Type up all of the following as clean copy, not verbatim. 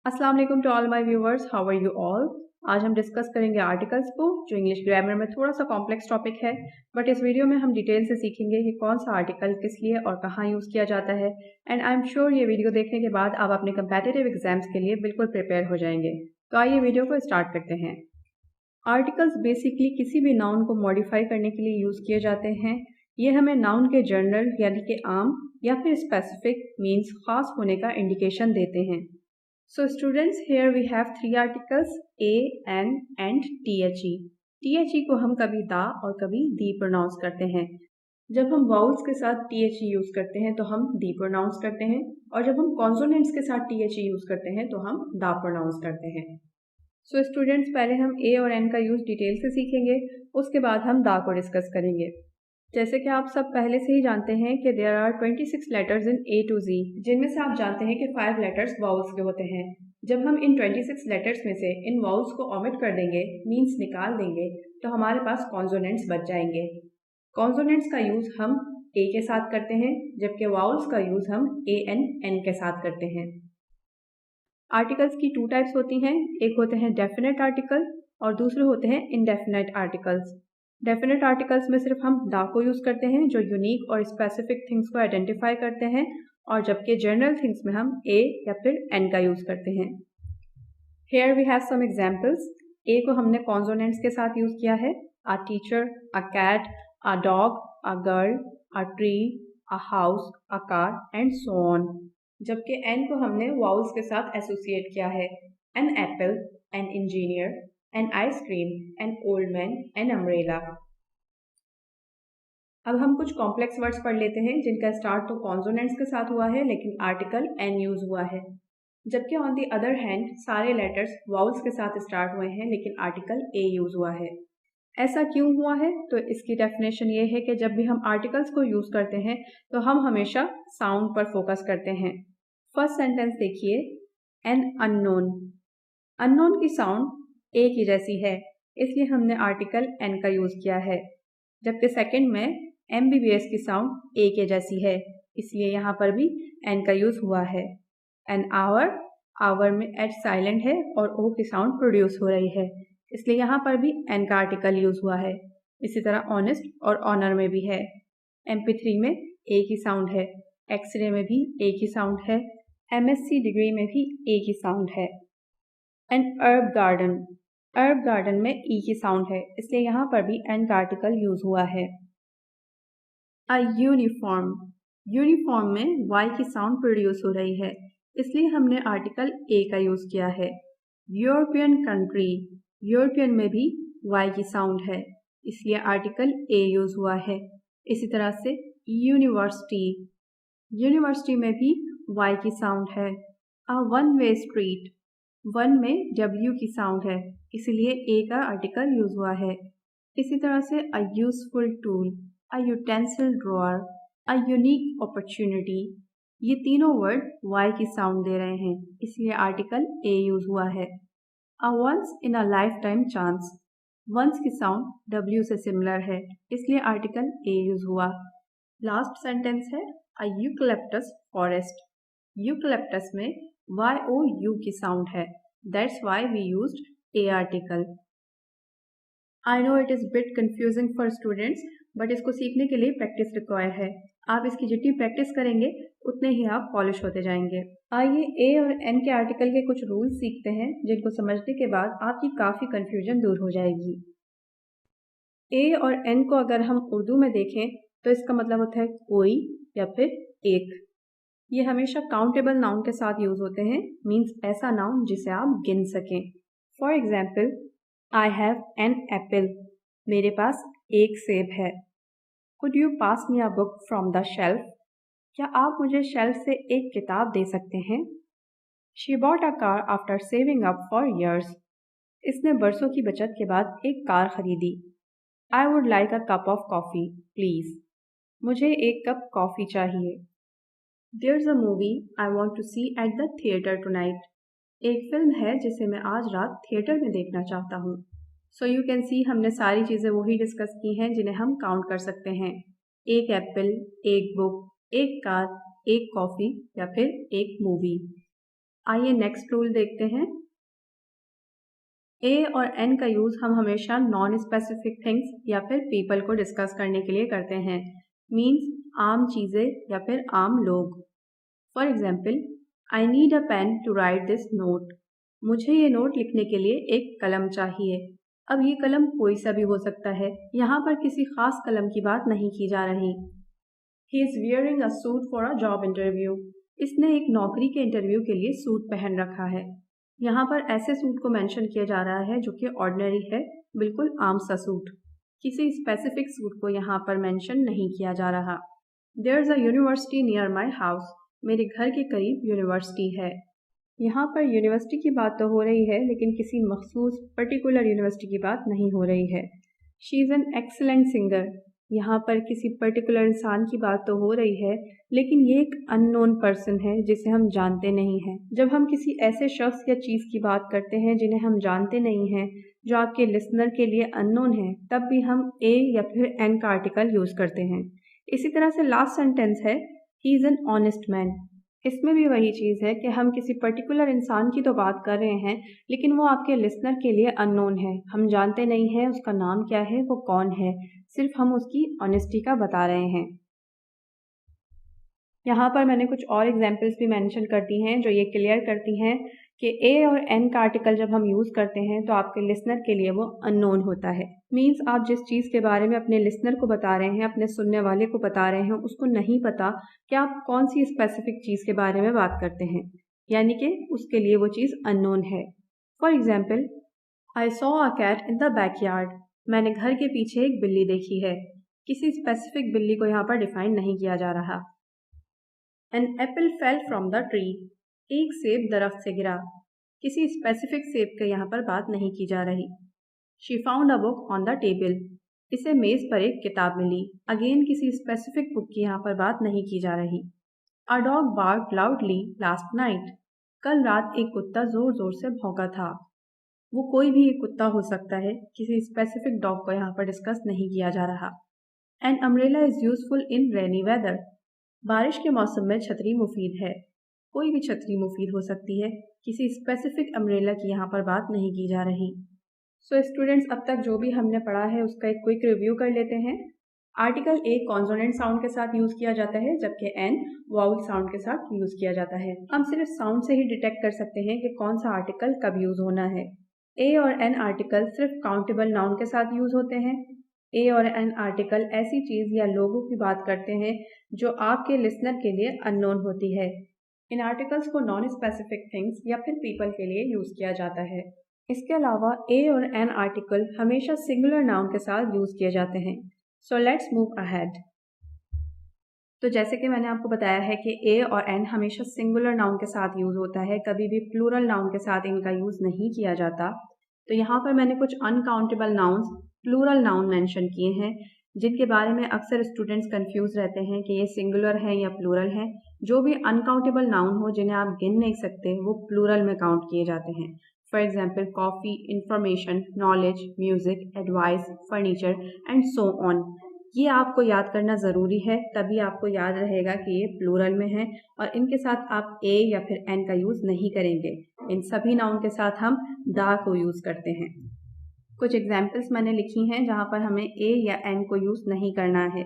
अस्सलाम वालेकुम to all my viewers, how are you all. आज हम डिस्कस करेंगे आर्टिकल्स को, जो इंग्लिश ग्रामर में थोड़ा सा कॉम्प्लेक्स टॉपिक है, बट इस वीडियो में हम डिटेल से सीखेंगे कि कौन सा आर्टिकल किस लिए और कहाँ यूज़ किया जाता है। एंड आई एम श्योर ये वीडियो देखने के बाद आप अपने कंपेटिटिव एग्जाम्स के लिए बिल्कुल प्रिपेयर हो जाएंगे। तो आइए वीडियो को स्टार्ट करते हैं। आर्टिकल्स बेसिकली किसी भी नाउन को मॉडिफाई करने के लिए यूज़ किए जाते हैं। ये हमें नाउन के जनरल यानी कि आम या फिर स्पेसिफिक मीन्स खास होने का इंडिकेशन देते हैं। So students, here we have three articles a, an and the. the को हम कभी दा और कभी दी प्रोनाउंस करते हैं। जब हम वाउल्स के साथ the यूज करते हैं तो हम दी प्रोनाउंस करते हैं, और जब हम कॉन्सोनेंट्स के साथ the यूज करते हैं तो हम दा प्रोनाउंस करते हैं। सो स्टूडेंट्स, पहले हम a और n का यूज डिटेल से सीखेंगे, उसके बाद हम दा को डिस्कस करेंगे। जैसे कि आप सब पहले से ही जानते हैं कि there are 26 letters in A to Z, जिनमें से आप जानते हैं कि 5 लेटर्स वाउल्स के होते हैं। जब हम इन 26 लेटर्स में से इन वाउल्स को ओमिट कर देंगे, मीन्स निकाल देंगे, तो हमारे पास कॉन्सोनेंट्स बच जाएंगे। कॉन्सोनेंट्स का यूज हम A के साथ करते हैं, जबकि वाउल्स का यूज हम AN के साथ करते हैं। आर्टिकल्स की 2 टाइप्स होती हैं, एक होते हैं डेफिनेट आर्टिकल और दूसरे होते हैं इनडेफिनेट आर्टिकल्स। डेफिनेट आर्टिकल्स में सिर्फ हम दा को यूज करते हैं, जो यूनिक और स्पेसिफिक थिंग्स को आइडेंटिफाई करते हैं, और जबकि जनरल थिंग्स में हम ए या फिर एन का यूज करते हैं। Here we have some examples. A को हमने कॉन्सोनेंट्स के साथ यूज किया है, a teacher, a cat, a dog, a girl, a tree, a house, a car and so on. जबकि एन को हमने वाउल्स के साथ एसोसिएट किया है, an apple, an engineer, an ice cream, an old man, an umbrella। अब हम कुछ कॉम्प्लेक्स वर्ड्स पढ़ लेते हैं जिनका स्टार्ट तो कॉन्सोनेंट्स के साथ हुआ है लेकिन आर्टिकल एन यूज हुआ है, जबकि ऑन दी अदर हैंड सारे लेटर्स वाउल्स के साथ स्टार्ट हुए हैं लेकिन आर्टिकल ए यूज हुआ है। ऐसा क्यों हुआ है? तो इसकी डेफिनेशन ये है कि जब भी हम आर्टिकल्स को यूज करते हैं तो हम हमेशा साउंड पर फोकस करते हैं। फर्स्ट सेंटेंस देखिए, एन अननोन। अननोन की साउंड ए की जैसी है, इसलिए हमने आर्टिकल एन का यूज किया है, जबकि सेकंड में MBBS की साउंड ए के जैसी है, इसलिए यहाँ पर भी एन का यूज हुआ है। एन आवर, आवर में एच साइलेंट है और ओ की साउंड प्रोड्यूस हो रही है, इसलिए यहाँ पर भी एन का आर्टिकल यूज हुआ है। इसी तरह ऑनेस्ट और ऑनर में भी है। MP3 में ए की साउंड है, एक्सरे में भी ए की साउंड है, MSc डिग्री में भी ए की साउंड है। एंड अर्ब गार्डन, अर्ब गार्डन में ई की साउंड है, इसलिए यहाँ पर भी एन का आर्टिकल यूज हुआ है। अ यूनिफॉर्म, यूनिफॉर्म में वाई की साउंड प्रोड्यूस हो रही है, इसलिए हमने आर्टिकल ए का यूज किया है। यूरोपियन कंट्री, यूरोपियन में भी वाई की साउंड है, इसलिए आर्टिकल ए यूज हुआ है। इसी तरह से यूनिवर्सिटी, यूनिवर्सिटी में भी वाई की साउंड है। A one way street, one में W की साउंड है, इसलिए ए का आर्टिकल यूज हुआ है। इसी तरह से a useful tool, a utensil drawer, a unique opportunity, ये तीनों वर्ड वाई की साउंड दे रहे हैं, इसलिए आर्टिकल ए यूज हुआ है। A once in a lifetime chance, once की साउंड W से सिमिलर है, इसलिए आर्टिकल ए यूज हुआ। लास्ट सेंटेंस है अ यूकलिप्टस फॉरेस्ट, यूकलिप्टस में YOU की साउंड है, that's why we used a article. I know it is bit confusing for students, but इसको सीखने के लिए प्रैक्टिस रिक्वायर है। आप इसकी जितनी प्रैक्टिस करेंगे उतने ही आप पॉलिश होते जाएंगे। आइए ए और एन के आर्टिकल के कुछ रूल्स सीखते हैं, जिनको समझने के बाद आपकी काफ़ी कंफ्यूजन दूर हो जाएगी। ए और एन को अगर हम उर्दू में देखें तो इसका मतलब होता है कोई या फिर एक। ये हमेशा काउंटेबल नाउन के साथ यूज होते हैं, मीन्स ऐसा नाउन जिसे आप गिन सकें। For example, I have an apple, मेरे पास एक सेब है। Could you pass me a book from the shelf, क्या आप मुझे शेल्फ से एक किताब दे सकते हैं। She bought a car after saving up for years, इसने बरसों की बचत के बाद एक कार खरीदी। I would like a cup of coffee please, मुझे एक कप कॉफ़ी चाहिए। There's a movie I want to see at the theater tonight. एक फिल्म है जिसे मैं आज रात थिएटर में देखना चाहता हूँ। So you can see हमने सारी चीज़ें वही डिस्कस की हैं जिन्हें हम काउंट कर सकते हैं। एक एप्पल, एक बुक, एक कार, एक कॉफ़ी या फिर एक मूवी। आइए नेक्स्ट रूल देखते हैं। ए और एन का यूज़ हम हमेशा नॉन स्पेसिफिक थिंग्स या फिर पीपल को डिस्कस करने के लिए करते हैं। मीन्स आम चीज़ें या फिर आम लोग। For example, I need a pen to write this note. मुझे ये नोट लिखने के लिए एक कलम चाहिए। अब ये कलम कोई सा भी हो सकता है, यहाँ पर किसी खास कलम की बात नहीं की जा रही। He is wearing a suit for a job interview. इसने एक नौकरी के इंटरव्यू के लिए सूट पहन रखा है। यहाँ पर ऐसे सूट को मेंशन किया जा रहा है जो कि ऑर्डिनरी है, बिल्कुल आम सा सूट। किसी स्पेसिफिक सूट को यहाँ पर मेंशन नहीं किया जा रहा। There is a university near my house. मेरे घर के करीब यूनिवर्सिटी है। यहाँ पर यूनिवर्सिटी की बात तो हो रही है, लेकिन किसी मखसूस पर्टिकुलर यूनिवर्सिटी की बात नहीं हो रही है। She is an excellent singer. यहाँ पर किसी पर्टिकुलर इंसान की बात तो हो रही है, लेकिन ये एक अननोन पर्सन है जिसे हम जानते नहीं हैं। जब हम किसी ऐसे शख्स या चीज़ की बात करते हैं जिन्हें हम जानते नहीं हैं, जो आपके लिसनर के लिए अननोन है, तब भी हम ए या फिर एन का आर्टिकल यूज़ करते हैं। इसी तरह से लास्ट सेंटेंस है, he is an honest man. इसमें भी वही चीज़ है कि हम किसी पर्टिकुलर इंसान की तो बात कर रहे हैं, लेकिन वो आपके लिसनर के लिए अननोन है। हम जानते नहीं हैं उसका नाम क्या है, वो कौन है, सिर्फ हम उसकी ऑनेस्टी का बता रहे हैं। यहाँ पर मैंने कुछ और एग्जाम्पल्स भी मेंशन कर दी हैं जो ये क्लियर करती हैं कि ए और एन का आर्टिकल जब हम यूज़ करते हैं तो आपके लिसनर के लिए वो अननोन होता है। मीन्स आप जिस चीज़ के बारे में अपने लिसनर को बता रहे हैं, अपने सुनने वाले को बता रहे हैं, उसको नहीं पता कि आप कौन सी स्पेसिफिक चीज़ के बारे में बात करते हैं, यानी कि उसके लिए वो चीज़ अननोन है। For example, I saw a cat in the backyard. मैंने घर के पीछे एक बिल्ली देखी है। किसी स्पेसिफिक बिल्ली को यहाँ पर डिफाइन नहीं किया जा रहा। An apple fell from the tree. एक सेब दरख्त से गिरा। किसी स्पेसिफिक सेब के यहाँ पर बात नहीं की जा रही। She found a book on the table. इसे मेज पर एक किताब मिली। अगेन किसी स्पेसिफिक बुक की यहाँ पर बात नहीं की जा रही। A dog barked loudly last night. कल रात एक कुत्ता जोर जोर से भौंका था। वो कोई भी एक कुत्ता हो सकता है, किसी स्पेसिफिक डॉग को यहाँ पर डिस्कस नहीं किया जा रहा। An umbrella is useful in rainy weather. बारिश के मौसम में छतरी मुफीद है। कोई भी छतरी मुफीद हो सकती है, किसी स्पेसिफिक अम्ब्रेला की यहाँ पर बात नहीं की जा रही। सो स्टूडेंट्स, अब तक जो भी हमने पढ़ा है उसका एक क्विक रिव्यू कर लेते हैं। आर्टिकल ए कॉन्सोनेंट साउंड के साथ यूज किया जाता है, जबकि एन वाउल साउंड के साथ यूज किया जाता है। हम सिर्फ साउंड से ही डिटेक्ट कर सकते हैं कि कौन सा आर्टिकल कब यूज होना है। ए और एन आर्टिकल सिर्फ काउंटेबल नाउन के साथ यूज होते हैं। ए और एन आर्टिकल ऐसी चीज या लोगों की बात करते हैं जो आपके लिसनर के लिए अननोन होती है। इन आर्टिकल्स को नॉन स्पेसिफिक थिंग्स या फिर पीपल के लिए यूज किया जाता है। इसके अलावा ए और एन आर्टिकल हमेशा सिंगुलर नाउन के साथ यूज किए जाते हैं। So let's move ahead. तो जैसे कि मैंने आपको बताया है कि ए और एन हमेशा सिंगुलर नाउन के साथ यूज होता है, कभी भी प्लूरल नाउन के साथ इनका यूज नहीं किया जाता। तो यहाँ पर मैंने कुछ uncountable nouns, plural noun mention किए हैं, जिनके बारे में अक्सर स्टूडेंट्स कंफ्यूज रहते हैं कि ये सिंगुलर है या प्लूरल है। जो भी अनकाउंटेबल नाउन हो जिन्हें आप गिन नहीं सकते, वो प्लूरल में काउंट किए जाते हैं। For example, coffee, information, knowledge, music, advice, furniture and so on. ये आपको याद करना ज़रूरी है, तभी आपको याद रहेगा कि ये प्लूरल में है और इनके साथ आप ए या फिर एन का यूज़ नहीं करेंगे। इन सभी नाउन के साथ हम दा को यूज़ करते हैं। कुछ एग्जाम्पल्स मैंने लिखी हैं जहाँ पर हमें ए या एन को यूज़ नहीं करना है।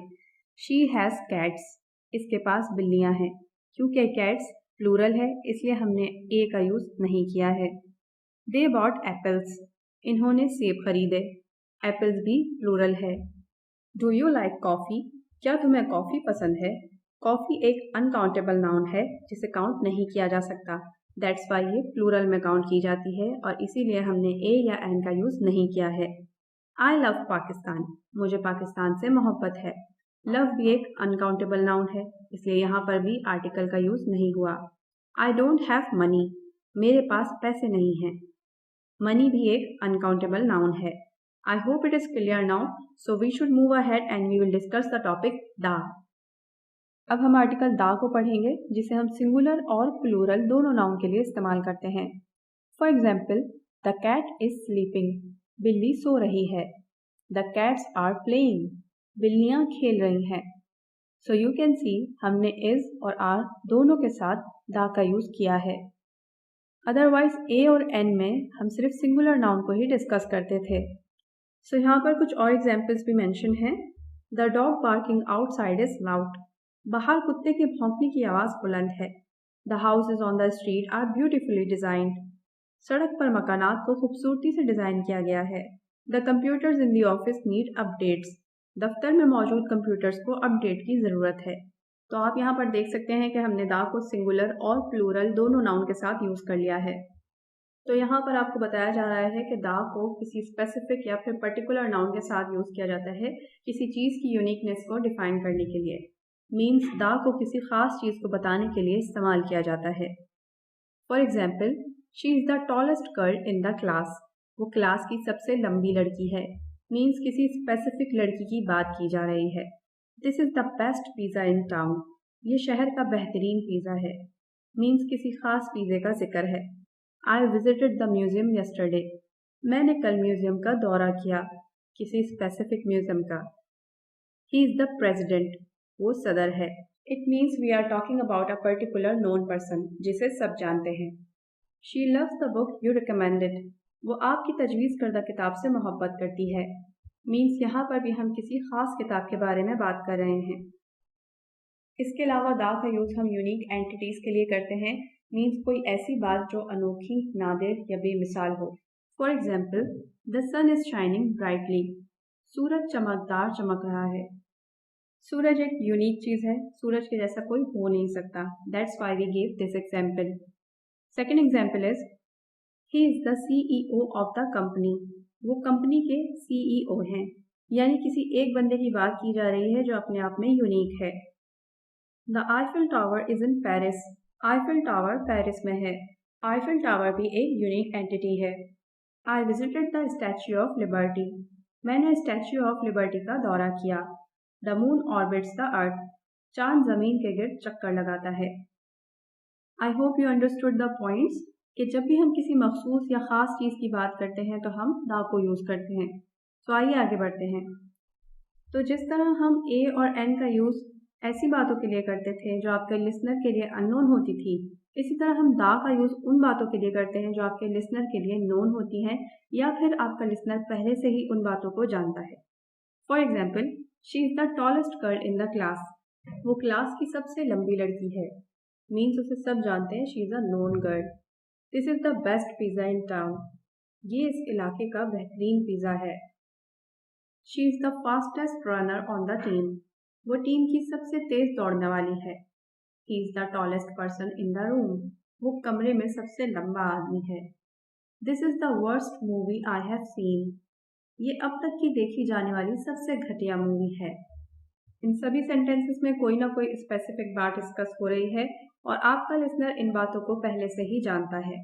She has cats. इसके पास बिल्लियाँ हैं। क्योंकि कैट्स प्लूरल है, इसलिए हमने ए का यूज़ नहीं किया है। They bought apples. इन्होंने सेब खरीदे। एप्पल्स भी प्लूरल है। Do you like coffee? क्या तुम्हें कॉफ़ी पसंद है? कॉफ़ी एक अनकाउंटेबल नाउन है जिसे काउंट नहीं किया जा सकता। दैट्स वाई ये प्लूरल में काउंट की जाती है और इसीलिए हमने ए या एन का यूज़ नहीं किया है। I love Pakistan. मुझे पाकिस्तान से मोहब्बत है। लव भी एक अनकाउंटेबल नाउन है, इसलिए यहाँ पर भी आर्टिकल का यूज़ नहीं हुआ। I don't have money. मेरे पास पैसे नहीं हैं। मनी भी एक अनकाउंटेबल नाउन है। I hope it is clear now, so we should move ahead and we will discuss the topic da. अब हम आर्टिकल दा को पढ़ेंगे, जिसे हम सिंगुलर और प्लूरल दोनों नाउन के लिए इस्तेमाल करते हैं। For example, the cat is sleeping. बिल्ली सो रही है। The cats are playing. बिल्लियाँ खेल रही हैं। सो यू कैन सी हमने इज और आर दोनों के साथ दा का यूज़ किया है। अदरवाइज ए और एन में हम सिर्फ सिंगुलर नाउन को ही डिस्कस करते थे। सो यहाँ पर कुछ और एग्जाम्पल्स भी मेंशन हैं। The dog barking outside is loud. बाहर कुत्ते के भौंकने की आवाज़ बुलंद है। The houses on the street are beautifully designed. सड़क पर मकानात को खूबसूरती से डिज़ाइन किया गया है। The computers in the office need updates. दफ्तर में मौजूद कंप्यूटर्स को अपडेट की ज़रूरत है। तो आप यहाँ पर देख सकते हैं कि हमने द को सिंगुलर और प्लूरल दोनों नाउन के साथ यूज़ कर लिया है। तो यहाँ पर आपको बताया जा रहा है कि द को किसी स्पेसिफिक या फिर पर्टिकुलर नाउन के साथ यूज़ किया जाता है किसी चीज़ की यूनिकनेस को डिफाइन करने के लिए। मीन्स द को किसी खास चीज़ को बताने के लिए इस्तेमाल किया जाता है। For example, she is the tallest girl in the class. वो क्लास की सबसे लंबी लड़की है। मीन्स किसी स्पेसिफिक लड़की की बात की जा रही है। This is the best pizza in town. ये शहर का बेहतरीन पिज़्ज़ा है। मीन्स किसी खास पिज़्ज़े का जिक्र है। I visited the museum yesterday. मैंने कल म्यूज़ियम का दौरा किया, किसी स्पेसिफिक म्यूज़ियम का। He is the president. वो सदर है। It means we are talking about a particular known person जिसे सब जानते हैं। She loves the book you recommended. वो आपकी तजवीज़ करदा किताब से मोहब्बत करती है। मीन्स यहाँ पर भी हम किसी खास किताब के बारे में बात कर रहे हैं। इसके अलावा द का यूज़ हम यूनिक एंटिटीज़ के लिए करते हैं। मीन्स कोई ऐसी बात जो अनोखी, नादिर या बेमिसाल हो। For example, the sun is shining brightly. सूरज चमकदार चमक रहा है। सूरज एक यूनिक चीज़ है। सूरज के जैसा कोई हो नहीं सकता। That's why we give this example. Second example is he is the CEO of the company. वो कंपनी के CEO हैं। यानी किसी एक बंदे की बात की जा रही है जो अपने आप में यूनिक है। The Eiffel tower is in Paris. Eiffel tower Paris में है। आईफिल टावर भी एक यूनिक एंटिटी है। I visited the statue of liberty. मैंने स्टैच्यू ऑफ लिबर्टी का दौरा किया। The moon orbits the earth. चांद जमीन के गिर्द चक्कर लगाता है। I hope you understood the points कि जब भी हम किसी मखसूस या ख़ास चीज़ की बात करते हैं तो हम द को यूज़ करते हैं। तो आइए आगे बढ़ते हैं। तो जिस तरह हम ए और एन का यूज़ ऐसी बातों के लिए करते थे जो आपके लिसनर के लिए अननोन होती थी, इसी तरह हम द का यूज़ उन बातों के लिए करते हैं जो आपके लिसनर के लिए नोन होती हैं या फिर आपका लिसनर पहले से ही उन बातों को जानता है। For example, she is the tallest girl in the class. वो क्लास की सबसे लंबी लड़की है। मीन्स उसे सब जानते हैं। She is a known girl. This is the best pizza in town. ये इस इलाके का बेहतरीन पिज़्ज़ा है। She is the fastest runner on the team. वो टीम की सबसे तेज़ दौड़ने वाली है। ही is the tallest person in the room. वो कमरे में सबसे लंबा आदमी है। This is the worst movie I have seen. ये अब तक की देखी जाने वाली सबसे घटिया मूवी है। इन सभी सेंटेंसेस में कोई ना कोई स्पेसिफिक बात डिस्कस हो रही है और आपका लिसनर इन बातों को पहले से ही जानता है।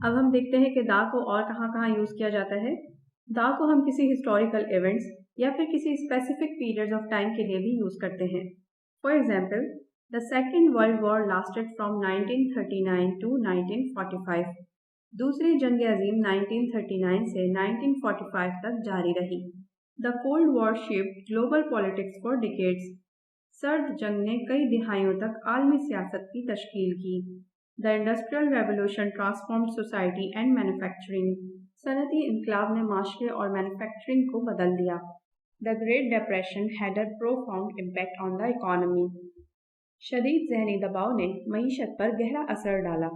अब हम देखते हैं कि द को और कहाँ कहाँ यूज़ किया जाता है। द को हम किसी हिस्टोरिकल इवेंट्स या फिर किसी स्पेसिफिक पीरियड्स ऑफ टाइम के लिए भी यूज़ करते हैं। For example, the second world war lasted from 1939 to 1945। दूसरी जंग अजीम 1939 से 1945 तक जारी रही। The cold war shaped global politics for decades. सर्द जंग ने कई दिहाइयों तक आलमी सियासत की तश्कील की। The Industrial Revolution transformed society and manufacturing. सनती इनकलाब ने माशरे और मैन्युफैक्चरिंग को बदल दिया। The Great Depression had a profound impact on the economy. शदीद जहनी दबाव ने मईशत पर गहरा असर डाला।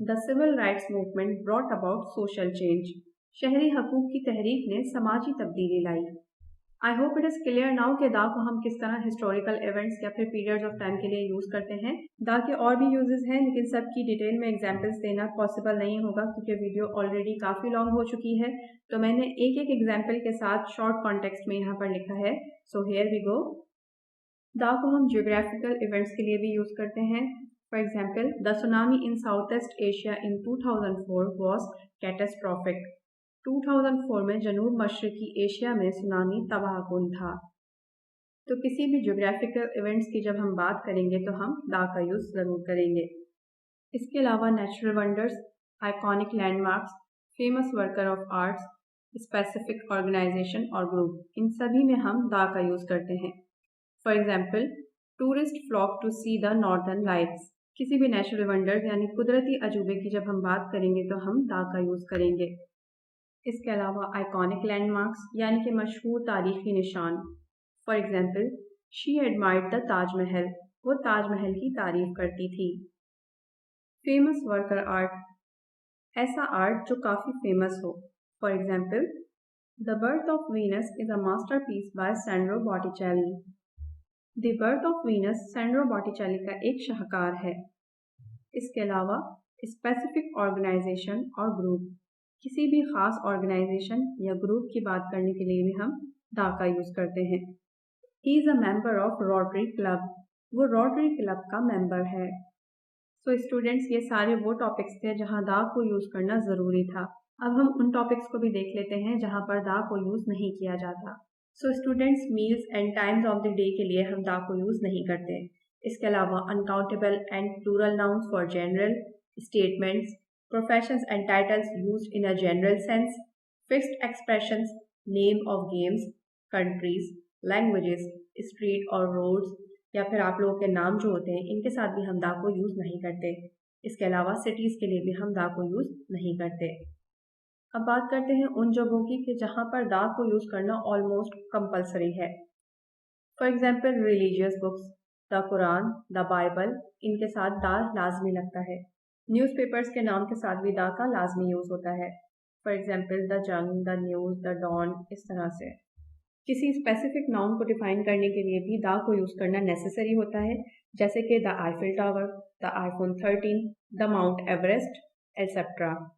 The Civil Rights Movement brought about social change. शहरी हकूक़ की तहरीक ने समाजी तब्दीली लाई। I hope it is clear now कि द को हम किस तरह हिस्टोरिकल इवेंट्स या फिर पीरियड्स ऑफ टाइम के लिए यूज़ करते हैं। द के और भी यूजेस हैं लेकिन सबकी डिटेल में एग्जाम्पल्स देना पॉसिबल नहीं होगा क्योंकि वीडियो ऑलरेडी काफ़ी लॉन्ग हो चुकी है। तो मैंने एक एक एग्जाम्पल के साथ शॉर्ट कॉन्टेक्स्ट में यहाँ पर लिखा है। So here we go. The को हम जियोग्राफिकल इवेंट्स के लिए भी यूज़ करते हैं। For example, the tsunami in south east Asia in 2004 was catastrophic. 2004 में जनूब मशरकी एशिया में सुनामी तबाहकुन था। तो किसी भी ज्योग्राफिकल इवेंट्स की जब हम बात करेंगे तो हम द का यूज़ ज़रूर करेंगे। इसके अलावा natural wonders, iconic landmarks, famous worker of arts, specific organisation और ग्रुप, इन सभी में हम द का यूज़ करते हैं। For example, tourist flock to see the northern lights. किसी भी नेचुरल वंडर्स यानी कुदरती अजूबे की जब हम बात करेंगे तो हम द का यूज़ करेंगे। इसके अलावा आइकॉनिक लैंडमार्क्स यानी कि मशहूर तारीखी निशान। For example, she admired the Taj Mahal, वो ताजमहल की तारीफ करती थी। फेमस वर्कर आर्ट, ऐसा आर्ट जो काफ़ी फेमस हो। For example, the birth of Venus is a masterpiece by Sandro Botticelli. The birth of Venus Sandro Botticelli का एक शाहकार है। इसके अलावा स्पेसिफिक ऑर्गेनाइजेशन और ग्रुप, किसी भी खास ऑर्गेनाइजेशन या ग्रुप की बात करने के लिए भी हम द का यूज़ करते हैं। He is a member of rotary club, वो रोटरी क्लब का मेंबर है। सो स्टूडेंट्स, ये सारे वो टॉपिक्स थे जहाँ द को यूज़ करना ज़रूरी था। अब हम उन टॉपिक्स को भी देख लेते हैं जहाँ पर द को यूज़ नहीं किया जाता। So students, meals and times of the day के लिए हम द को यूज़ नहीं करते। इसके अलावा uncountable and plural nouns for general statements, professions and titles used in a general sense, fixed expressions, name of games, countries, languages, street और roads या फिर आप लोगों के नाम जो होते हैं इनके साथ भी हम द को यूज़ नहीं करते। इसके अलावा सिटीज़ के लिए भी हम द को यूज़ नहीं करते। अब बात करते हैं उन जगहों की कि जहाँ पर द को यूज़ करना ऑलमोस्ट कंपलसरी है। For example, religious books, the Quran, the Bible, इनके साथ द लाजमी लगता है। न्यूज़पेपर्स के नाम के साथ भी द का लाजमी यूज़ होता है। फॉर एग्जाम्पल, द जंग, द न्यूज़, द डॉन, इस तरह से। किसी स्पेसिफिक नाउन को डिफाइन करने के लिए भी द को यूज़ करना नेसेसरी होता है, जैसे कि the Eiffel tower, the iPhone 13, the mount Everest, etcetera.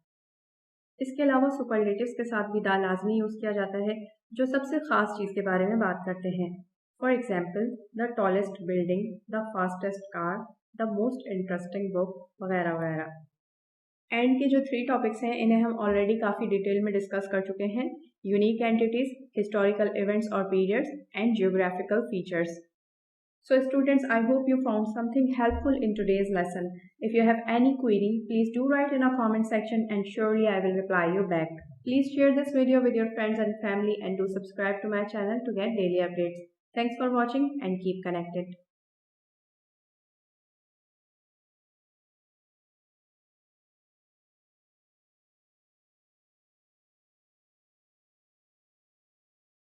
इसके अलावा सुपरलेटिव्स के साथ भी द लाजमी यूज़ किया जाता है, जो सबसे ख़ास चीज़ के बारे में बात करते हैं। For example, the tallest building, the fastest car, the most interesting book, वगैरह वगैरह। एंड के जो 3 टॉपिक्स हैं इन्हें हम ऑलरेडी काफ़ी डिटेल में डिस्कस कर चुके हैं। यूनिक एंटिटीज़, हिस्टोरिकल इवेंट्स और periods and geographical features. So students, I hope you found something helpful in today's lesson. If you have any query, please do write in our comment section and surely I will reply you back. Please share this video with your friends and family and do subscribe to my channel to get daily updates. Thanks for watching and keep connected.